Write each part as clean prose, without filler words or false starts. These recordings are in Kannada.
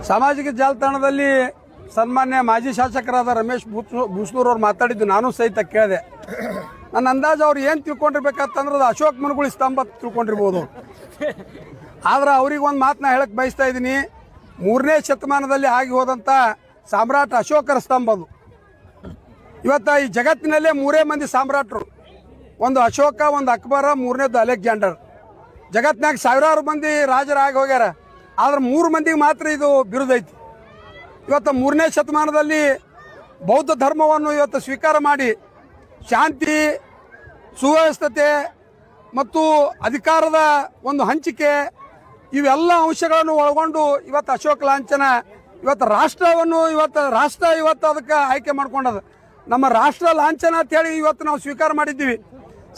ಸಾಮಾಜಿಕ ಜಾಲತಾಣದಲ್ಲಿ ಸನ್ಮಾನ್ಯ ಮಾಜಿ ಶಾಸಕರಾದ ರಮೇಶ್ ಬೂಸ್ನೂರ್ ಅವ್ರು ಮಾತಾಡಿದ್ದು ನಾನು ಸಹಿತ ಕೇಳಿದೆ. ನನ್ನ ಅಂದಾಜು ಅವ್ರು ಏನು ತಿಳ್ಕೊಂಡಿರ್ಬೇಕಂತಂದ್ರೆ ಅದು ಅಶೋಕ್ ಮನುಗುಳಿ ಸ್ತಂಭ ತಿಳ್ಕೊಂಡಿರ್ಬೋದು. ಆದ್ರೆ ಅವ್ರಿಗೆ ಒಂದು ಮಾತನ್ನ ಹೇಳಕ್ ಬಯಸ್ತಾ ಇದ್ದೀನಿ. 3ನೇ ಶತಮಾನದಲ್ಲಿ ಆಗಿ ಹೋದಂಥ ಸಾಮ್ರಾಟ್ ಅಶೋಕರ ಸ್ತಂಭ ಅದು. ಇವತ್ತು ಈ ಜಗತ್ತಿನಲ್ಲೇ 3 ಮಂದಿ ಸಾಮ್ರಾಟರು, ಒಂದು ಅಶೋಕ, ಒಂದು ಅಕ್ಬರ, 3ನೇದು ಅಲೆಕ್ಸಾಂಡರ್. ಜಗತ್ತಿನಾಗ ಸಾವಿರಾರು ಮಂದಿ ರಾಜರಾಗಿ ಹೋಗ್ಯಾರ, ಆದ್ರೆ 3 ಮಂದಿಗೆ ಮಾತ್ರ ಇದು ಬಿರುದೈತಿ. ಇವತ್ತು 3ನೇ ಶತಮಾನದಲ್ಲಿ ಬೌದ್ಧ ಧರ್ಮವನ್ನು ಇವತ್ತು ಸ್ವೀಕಾರ ಮಾಡಿ ಶಾಂತಿ, ಸುವ್ಯವಸ್ಥತೆ ಮತ್ತು ಅಧಿಕಾರದ ಒಂದು ಹಂಚಿಕೆ ಇವೆಲ್ಲ ಅಂಶಗಳನ್ನು ಒಳಗೊಂಡು ಇವತ್ತು ಅಶೋಕ ಲಾಂಛನ ಇವತ್ತು ರಾಷ್ಟ್ರವನ್ನು ಇವತ್ತು ಅದಕ್ಕೆ ಆಯ್ಕೆ ಮಾಡ್ಕೊಂಡದ. ನಮ್ಮ ರಾಷ್ಟ್ರ ಲಾಂಛನ ಅಂತೇಳಿ ಇವತ್ತು ನಾವು ಸ್ವೀಕಾರ ಮಾಡಿದ್ದೀವಿ.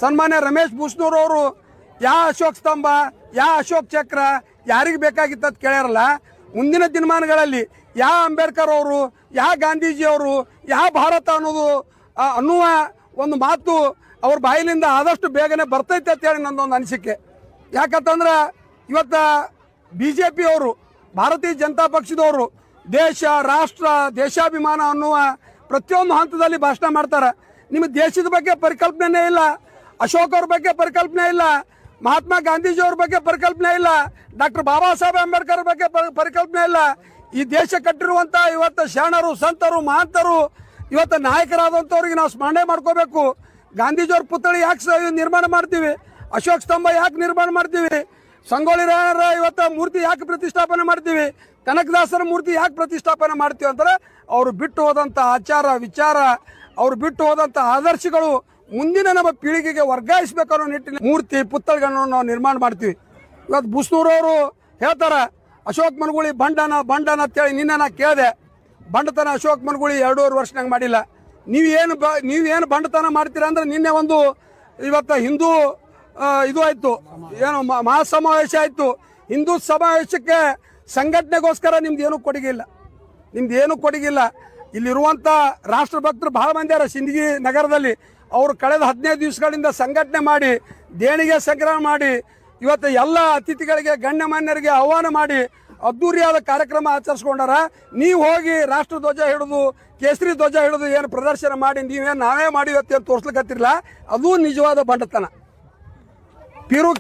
ಸನ್ಮಾನ್ಯ ರಮೇಶ್ ಬೂಸ್ನೂರ್ ಅವರು ಯಾವ ಅಶೋಕ್ ಸ್ತಂಭ, ಯಾವ ಅಶೋಕ್ ಚಕ್ರ ಯಾರಿಗೆ ಬೇಕಾಗಿತ್ತು ಅಂತ ಕೇಳ್ಯಾರಲ್ಲ. ಮುಂದಿನ ದಿನಮಾನಗಳಲ್ಲಿ ಯಾವ ಅಂಬೇಡ್ಕರ್ ಅವರು, ಯಾವ ಗಾಂಧೀಜಿಯವರು, ಯಾವ ಭಾರತ ಅನ್ನುವ ಒಂದು ಮಾತು ಅವ್ರ ಬಾಯಿಲಿಂದ ಆದಷ್ಟು ಬೇಗನೆ ಬರ್ತೈತೆ ಅಂತೇಳಿ ನನ್ನೊಂದು ಅನಿಸಿಕೆ. ಯಾಕಂತಂದ್ರೆ ಇವತ್ತು BJP ಅವರು, ಭಾರತೀಯ ಜನತಾ ಪಕ್ಷದವರು ದೇಶ, ರಾಷ್ಟ್ರ, ದೇಶಾಭಿಮಾನ ಅನ್ನುವ ಪ್ರತಿಯೊಂದು ಹಂತದಲ್ಲಿ ಭಾಷಣ ಮಾಡ್ತಾರೆ. ನಿಮ್ಮ ದೇಶದ ಬಗ್ಗೆ ಪರಿಕಲ್ಪನೆ ಇಲ್ಲ, ಅಶೋಕ್ ಅವ್ರ ಬಗ್ಗೆ ಪರಿಕಲ್ಪನೆ ಇಲ್ಲ, ಮಹಾತ್ಮ ಗಾಂಧೀಜಿಯವ್ರ ಬಗ್ಗೆ ಪರಿಕಲ್ಪನೆ ಇಲ್ಲ, ಡಾಕ್ಟರ್ ಬಾಬಾ ಸಾಹೇಬ್ ಅಂಬೇಡ್ಕರ್ ಬಗ್ಗೆ ಪರಿಕಲ್ಪನೆ ಇಲ್ಲ. ಈ ದೇಶ ಕಟ್ಟಿರುವಂಥ ಇವತ್ತು ಶರಣರು, ಸಂತರು, ಮಹಾಂತರು, ಇವತ್ತು ನಾಯಕರಾದಂಥವ್ರಿಗೆ ನಾವು ಸ್ಮರಣೆ ಮಾಡ್ಕೋಬೇಕು. ಗಾಂಧೀಜಿಯವ್ರ ಪುತ್ಥಳಿ ಯಾಕೆ ನಿರ್ಮಾಣ ಮಾಡ್ತೀವಿ? ಅಶೋಕ್ ಸ್ತಂಭ ಯಾಕೆ ನಿರ್ಮಾಣ ಮಾಡ್ತೀವಿ? ಸಂಗೊಳ್ಳಿ ರಾಯರ ಇವತ್ತು ಮೂರ್ತಿ ಯಾಕೆ ಪ್ರತಿಷ್ಠಾಪನೆ ಮಾಡ್ತೀವಿ? ಕನಕದಾಸರ ಮೂರ್ತಿ ಯಾಕೆ ಪ್ರತಿಷ್ಠಾಪನೆ ಮಾಡ್ತೀವಿ ಅಂದ್ರೆ ಅವರು ಬಿಟ್ಟು ಹೋದಂಥ ಆಚಾರ ವಿಚಾರ, ಅವರು ಬಿಟ್ಟು ಹೋದಂಥ ಆದರ್ಶಗಳು ಮುಂದಿನ ನಮ್ಮ ಪೀಳಿಗೆಗೆ ವರ್ಗಾಯಿಸಬೇಕು ಅನ್ನೋ ನಿಟ್ಟಿನಲ್ಲಿ ಮೂರ್ತಿ ಪುತ್ಥಳಿಗಳನ್ನು ನಾವು ನಿರ್ಮಾಣ ಮಾಡ್ತೀವಿ. ಇವತ್ತು ಬೂಸ್ನೂರವರು ಹೇಳ್ತಾರೆ ಅಶೋಕ್ ಮನುಗುಳಿ ಬಂಡನ ಅಂತೇಳಿ. ನಿನ್ನೆ ನಾ ಕೇಳಿದೆ, ಬಂಡತನ ಅಶೋಕ್ ಮನುಗುಳಿ 2.5 ವರ್ಷನಾಗ ಮಾಡಿಲ್ಲ. ನೀವೇನು ಬಂಡತನ ಮಾಡ್ತೀರಾ ಅಂದ್ರೆ ನಿನ್ನೆ ಒಂದು ಇವತ್ತು ಹಿಂದೂ ಇದು ಆಯ್ತು, ಏನು ಮಹಾಸಮಾವೇಶ ಆಯ್ತು. ಹಿಂದೂ ಸಮಾವೇಶಕ್ಕೆ ಸಂಘಟನೆಗೋಸ್ಕರ ನಿಮ್ದು ಏನು ಕೊಡುಗಿಲ್ಲ. ಇಲ್ಲಿರುವಂಥ ರಾಷ್ಟ್ರಭಕ್ತರು ಬಹಳ ಮಂದಿ ಯಾರ ಸಿಂದಗಿ ನಗರದಲ್ಲಿ ಅವರು ಕಳೆದ 15 ದಿವಸಗಳಿಂದ ಸಂಘಟನೆ ಮಾಡಿ ದೇಣಿಗೆ ಸಂಗ್ರಹ ಮಾಡಿ ಇವತ್ತು ಎಲ್ಲ ಅತಿಥಿಗಳಿಗೆ, ಗಣ್ಯಮಾನ್ಯರಿಗೆ ಆಹ್ವಾನ ಮಾಡಿ ಅದ್ದೂರಿಯಾದ ಕಾರ್ಯಕ್ರಮ ಆಚರಿಸ್ಕೊಂಡಾರ. ನೀವು ಹೋಗಿ ರಾಷ್ಟ್ರ ಧ್ವಜ ಹಿಡಿದು, ಕೇಸರಿ ಧ್ವಜ ಹಿಡಿದು ಏನು ಪ್ರದರ್ಶನ ಮಾಡಿ ನಾವೇ ಮಾಡಿವತ್ತು ಅಂತ ತೋರಿಸ್ಲಿಕ್ಕತ್ತಿರಲ್ಲ, ಅದು ನಿಜವಾದ ಬಂಡತನ. ಪೀರು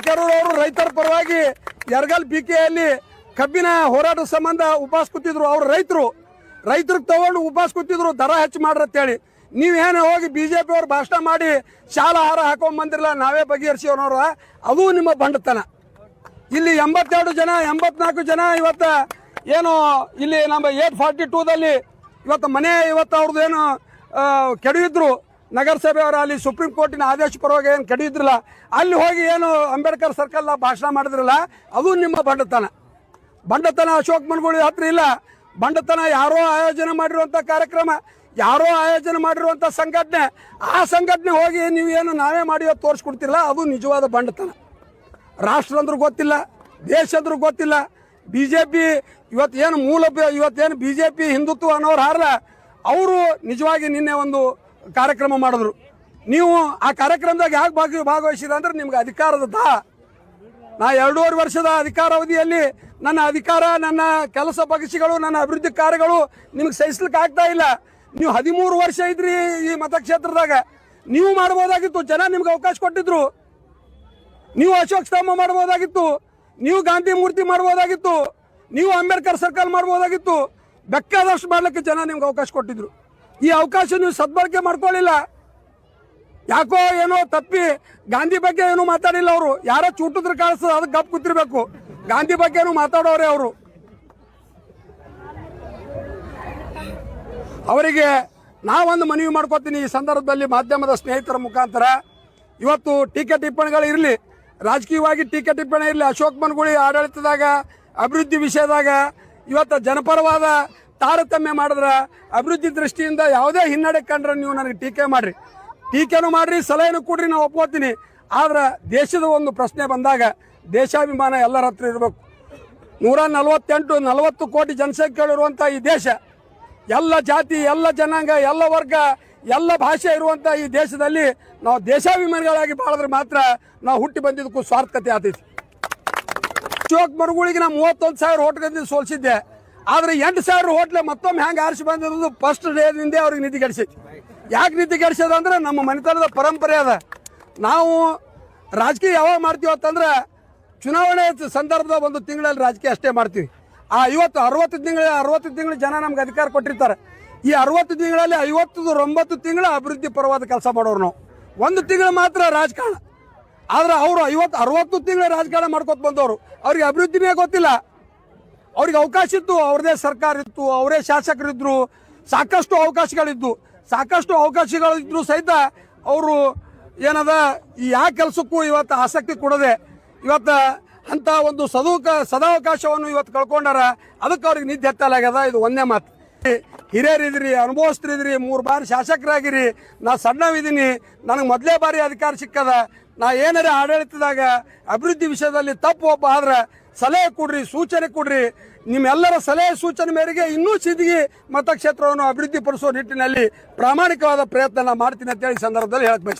ಕೆರೂರವರು ರೈತರ ಪರವಾಗಿ ಯರಗಲ್ BKಯಲ್ಲಿ ಕಬ್ಬಿನ ಹೋರಾಟದ ಸಂಬಂಧ ಉಪವಾಸ ಕೂತಿದ್ರು. ಅವರು ರೈತರಿಗೆ ತಗೊಂಡು ಉಪವಾಸ ಕೂತಿದ್ರು, ದರ ಹೆಚ್ಚು ಮಾಡ್ರತ್ತೇಳಿ. ನೀವೇನು ಹೋಗಿ BJP ಅವ್ರು ಭಾಷಣ ಮಾಡಿ ಶಾಲಾ ಹಾರ ಹಾಕೊಂಡ್ ಬಂದಿರಲ್ಲ, ನಾವೇ ಬಗೆಹರಿಸಿವನವ್ರ, ಅದು ನಿಮ್ಮ ಬಂಡತನ. ಇಲ್ಲಿ 84 ಜನ ಇವತ್ತು ಏನು ಇಲ್ಲಿ ನಮ್ಮ 842ದಲ್ಲಿ ಇವತ್ತು ಮನೆ ಅವ್ರದ್ದು ಏನು ಕೆಡವಿದ್ರು, ನಗರಸಭೆಯವರ ಅಲ್ಲಿ ಸುಪ್ರೀಂ ಕೋರ್ಟಿನ ಆದೇಶ ಪರವಾಗಿ ಏನು ಕೆಡವಿದ್ರಲ್ಲ, ಅಲ್ಲಿ ಹೋಗಿ ಏನು ಅಂಬೇಡ್ಕರ್ ಸರ್ಕಲ್ ಭಾಷಣ ಮಾಡಿದ್ರಲ್ಲ, ಅದು ನಿಮ್ಮ ಬಂಡತನ ಅಶೋಕ್ ಮನುಗುಳಿ ಹತ್ರ ಇಲ್ಲ. ಬಂಡತನ ಯಾರೋ ಆಯೋಜನೆ ಮಾಡಿರುವಂಥ ಕಾರ್ಯಕ್ರಮ, ಯಾರೋ ಆಯೋಜನೆ ಮಾಡಿರುವಂಥ ಸಂಘಟನೆ, ಆ ಸಂಘಟನೆ ಹೋಗಿ ನೀವೇನು ನಾವೇ ಮಾಡಿ ತೋರಿಸ್ಕೊಡ್ತಿರಲ್ಲ, ಅದು ನಿಜವಾದ ಬಂಡತನ. ರಾಷ್ಟ್ರ ಅಂದ್ರೂ ಗೊತ್ತಿಲ್ಲ, ದೇಶ ಅಂದ್ರೂ ಗೊತ್ತಿಲ್ಲ. BJP ಇವತ್ತೇನು BJP ಹಿಂದುತ್ವ ಅನ್ನೋರು ಹಾರಲ್ಲ, ಅವರು ನಿಜವಾಗಿ ನಿನ್ನೆ ಒಂದು ಕಾರ್ಯಕ್ರಮ ಮಾಡಿದ್ರು. ನೀವು ಆ ಕಾರ್ಯಕ್ರಮದಾಗ ಯಾಕೆ ಭಾಗವಹಿಸಿದ ಅಂದ್ರೆ ನಿಮ್ಗೆ ಅಧಿಕಾರದ ನಾ 2.5 ವರ್ಷದ ಅಧಿಕಾರಾವಧಿಯಲ್ಲಿ ನನ್ನ ಅಧಿಕಾರ, ನನ್ನ ಕೆಲಸ ಬಗೆಸಿಗಳು, ನನ್ನ ಅಭಿವೃದ್ಧಿ ಕಾರ್ಯಗಳು ನಿಮ್ಗೆ ಸಹಿಸ್ಲಿಕ್ಕೆ ಆಗ್ತಾ ಇಲ್ಲ. ನೀವು 13 ವರ್ಷ ಇದ್ರಿ ಈ ಮತಕ್ಷೇತ್ರದಾಗ, ನೀವು ಮಾಡ್ಬೋದಾಗಿತ್ತು. ಜನ ನಿಮ್ಗೆ ಅವಕಾಶ ಕೊಟ್ಟಿದ್ರು. ನೀವು ಅಶೋಕ್ ಸ್ತಂಭ ಮಾಡ್ಬೋದಾಗಿತ್ತು, ನೀವು ಗಾಂಧಿ ಮೂರ್ತಿ ಮಾಡ್ಬೋದಾಗಿತ್ತು, ನೀವು ಅಂಬೇಡ್ಕರ್ ಸರ್ಕಲ್ ಮಾಡ್ಬೋದಾಗಿತ್ತು. ಬೇಕಾದಷ್ಟು ಮಾಡ್ಲಿಕ್ಕೆ ಜನ ನಿಮ್ಗೆ ಅವಕಾಶ ಕೊಟ್ಟಿದ್ರು. ಈ ಅವಕಾಶ ನೀವು ಸದ್ಬಳಕೆ ಮಾಡ್ಕೊಳ್ಳಿಲ್ಲ. ಯಾಕೋ ಏನೋ ತಪ್ಪಿ ಗಾಂಧಿ ಬಗ್ಗೆ ಏನೂ ಮಾತಾಡಿಲ್ಲ. ಅವರು ಯಾರೋ ಚೂಟಿದ್ರೆ ಕಾಣಿಸ್ತದೆ, ಅದಕ್ಕೆ ಗಪ್ ಕೂತಿರ್ಬೇಕು. ಗಾಂಧಿ ಬಗ್ಗೆ ಏನೂ ಮಾತಾಡೋರೆ ಅವರು. ಅವರಿಗೆ ನಾವೊಂದು ಮನವಿ ಮಾಡ್ಕೋತೀನಿ ಈ ಸಂದರ್ಭದಲ್ಲಿ ಮಾಧ್ಯಮದ ಸ್ನೇಹಿತರ ಮುಖಾಂತರ. ಇವತ್ತು ಟೀಕೆ ಟಿಪ್ಪಣಿಗಳು ಇರಲಿ, ರಾಜಕೀಯವಾಗಿ ಟೀಕೆ ಟಿಪ್ಪಣಿ ಇರಲಿ. ಅಶೋಕ್ ಮನುಗುಳಿ ಆಡಳಿತದಾಗ, ಅಭಿವೃದ್ಧಿ ವಿಷಯದಾಗ ಇವತ್ತು ಜನಪರವಾದ ತಾರತಮ್ಯ ಮಾಡಿದ್ರೆ, ಅಭಿವೃದ್ಧಿ ದೃಷ್ಟಿಯಿಂದ ಯಾವುದೇ ಹಿನ್ನಡೆ ಕಂಡ್ರೆ ನೀವು ನನಗೆ ಟೀಕೆನೂ ಮಾಡ್ರಿ, ಸಲಹೆನೂ ಕೊಡ್ರಿ, ನಾವು ಒಪ್ಕೋತೀನಿ. ಆದ್ರೆ ದೇಶದ ಒಂದು ಪ್ರಶ್ನೆ ಬಂದಾಗ ದೇಶಾಭಿಮಾನ ಎಲ್ಲರ ಹತ್ರ ಇರಬೇಕು. 140 ಕೋಟಿ ಜನಸಂಖ್ಯೆಗಳಿರುವಂಥ ಈ ದೇಶ, ಎಲ್ಲ ಜಾತಿ, ಎಲ್ಲ ಜನಾಂಗ, ಎಲ್ಲ ವರ್ಗ, ಎಲ್ಲ ಭಾಷೆ ಇರುವಂಥ ಈ ದೇಶದಲ್ಲಿ ನಾವು ದೇಶಾಭಿಮಾನಿಗಳಾಗಿ ಬಾಳಿದ್ರೆ ಮಾತ್ರ ನಾವು ಹುಟ್ಟಿ ಬಂದಿದ್ದಕ್ಕೂ ಸಾರ್ಥಕತೆ ಆಗ್ತೈತಿ. ಅಶೋಕ್ ಮರುಗಳಿಗೆ ನಾ 31,000 ಓಟ್ಗಳಿಂದ ಸೋಲ್ಸಿದ್ದೆ. ಆದ್ರೆ 8,000 ಓಟ್ಲೆ ಮತ್ತೊಮ್ಮೆ ಹೆಂಗೆ ಆರಿಸಿ ಬಂದಿರೋದು ಫಸ್ಟ್ ಡೇದಿಂದ ಅವ್ರಿಗೆ ನಿಧಿ ಗೆಡಿಸೈತಿ. ಯಾಕೆ ನಿಧಿ ಗೆಡಿಸೋದು ಅಂದ್ರೆ ನಮ್ಮ ಮನೆತನದ ಪರಂಪರೆ ಅದ. ನಾವು ರಾಜಕೀಯ ಯಾವಾಗ ಮಾಡ್ತೀವಿ ಅಂತಂದ್ರೆ ಚುನಾವಣೆ ಸಂದರ್ಭದ ಒಂದು ತಿಂಗಳಲ್ಲಿ ರಾಜಕೀಯ ಅಷ್ಟೇ ಮಾಡ್ತೀವಿ. ಆ 60 ತಿಂಗಳು ಜನ ನಮ್ಗೆ ಅಧಿಕಾರ ಕೊಟ್ಟಿರ್ತಾರೆ. ಈ 60 ತಿಂಗಳಲ್ಲಿ 59 ತಿಂಗಳು ಅಭಿವೃದ್ಧಿ ಪರವಾದ ಕೆಲಸ ಮಾಡೋರು ನಾವು. 1 ತಿಂಗಳು ಮಾತ್ರ ರಾಜಕಾರಣ. ಆದ್ರೆ ಅವರು 60 ತಿಂಗಳ ರಾಜಕಾರಣ ಮಾಡ್ಕೊತ ಬಂದವರು. ಅವ್ರಿಗೆ ಅಭಿವೃದ್ಧಿನೇ ಗೊತ್ತಿಲ್ಲ. ಅವ್ರಿಗೆ ಅವಕಾಶ ಇತ್ತು, ಅವ್ರದೇ ಸರ್ಕಾರ ಇತ್ತು, ಅವರೇ ಶಾಸಕರಿದ್ರು, ಸಾಕಷ್ಟು ಅವಕಾಶಗಳಿದ್ರು ಸಹಿತ ಅವರು ಏನದ ಈ ಯಾವ ಕೆಲಸಕ್ಕೂ ಇವತ್ತು ಆಸಕ್ತಿ ಕೊಡದೆ ಇವತ್ತು ಅಂತ ಒಂದು ಸದಾವಕಾಶವನ್ನು ಇವತ್ತು ಕಳ್ಕೊಂಡಾರ. ಅದಕ್ಕೆ ಅವ್ರಿಗೆ ನಿದ್ದೆ ಹತ್ತಲಾಗ್ಯದ. ಇದು ಒಂದೇ ಮಾತು. ಹಿರಿಯರಿದ್ರಿ, ಅನುಭವಸ್ಥರಿದ್ರಿ, 3 ಬಾರಿ ಶಾಸಕರಾಗಿರಿ. ನಾ ಸಣ್ಣವಿದ್ದೀನಿ, ನನಗೆ ಮೊದಲೇ ಬಾರಿ ಅಧಿಕಾರ ಸಿಕ್ಕದ. ನಾ ಏನಾರ ಆಡಳಿತದಾಗ ಅಭಿವೃದ್ಧಿ ವಿಷಯದಲ್ಲಿ ತಪ್ಪು ಒಬ್ಬ ಆದ್ರೆ ಸಲಹೆ ಕೊಡ್ರಿ, ಸೂಚನೆ ಕೊಡ್ರಿ. ನಿಮ್ಮೆಲ್ಲರ ಸಲಹೆ ಸೂಚನೆ ಮೇರೆಗೆ ಇನ್ನೂ ಸಿದ್ದಿಗೆ ಮತಕ್ಷೇತ್ರವನ್ನು ಅಭಿವೃದ್ಧಿ ಪಡಿಸುವ ನಿಟ್ಟಿನಲ್ಲಿ ಪ್ರಾಮಾಣಿಕವಾದ ಪ್ರಯತ್ನ ಮಾಡ್ತೀನಿ ಅಂತೇಳಿ ಸಂದರ್ಭದಲ್ಲಿ ಹೇಳಕ್ ಬಯಸ್ತೀನಿ.